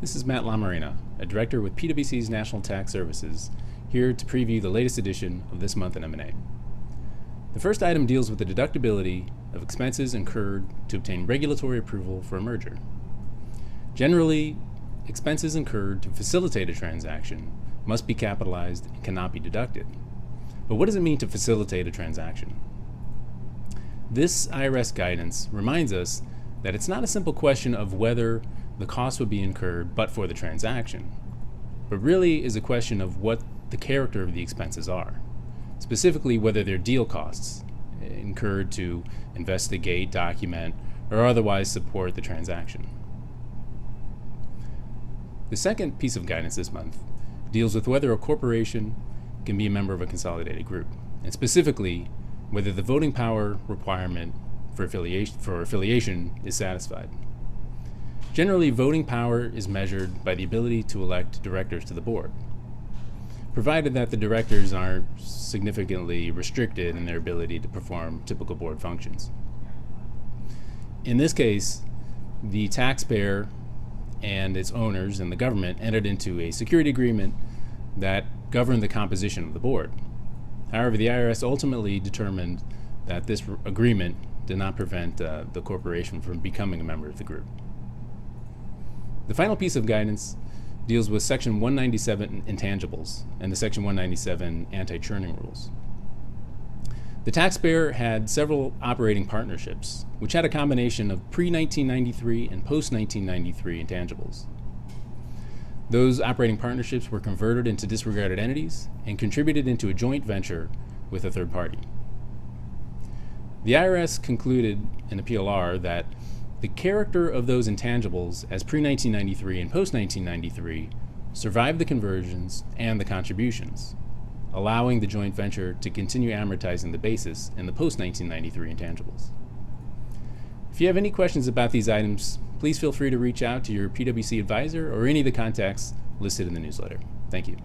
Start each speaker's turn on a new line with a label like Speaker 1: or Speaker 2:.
Speaker 1: This is Matt Lamorena, a director with PwC's National Tax Services, here to preview the latest edition of This Month in M&A. The first item deals with the deductibility of expenses incurred to obtain regulatory approval for a merger. Generally, expenses incurred to facilitate a transaction must be capitalized and cannot be deducted. But what does it mean to facilitate a transaction? This IRS guidance reminds us that it's not a simple question of whether the cost would be incurred but for the transaction, but really is a question of what the character of the expenses are, specifically whether they're deal costs incurred to investigate, document, or otherwise support the transaction. The second piece of guidance this month deals with whether a corporation can be a member of a consolidated group, and specifically whether the voting power requirement for affiliation is satisfied. Generally, voting power is measured by the ability to elect directors to the board, provided that the directors aren't significantly restricted in their ability to perform typical board functions. In this case, the taxpayer and its owners and the government entered into a security agreement that governed the composition of the board. However, the IRS ultimately determined that this agreement did not prevent the corporation from becoming a member of the group. The final piece of guidance deals with Section 197 intangibles and the Section 197 anti-churning rules. The taxpayer had several operating partnerships, which had a combination of pre-1993 and post-1993 intangibles. Those operating partnerships were converted into disregarded entities and contributed into a joint venture with a third party. The IRS concluded in the PLR that the character of those intangibles as pre-1993 and post-1993 survived the conversions and the contributions, allowing the joint venture to continue amortizing the basis in the post-1993 intangibles. If you have any questions about these items, please feel free to reach out to your PwC advisor or any of the contacts listed in the newsletter. Thank you.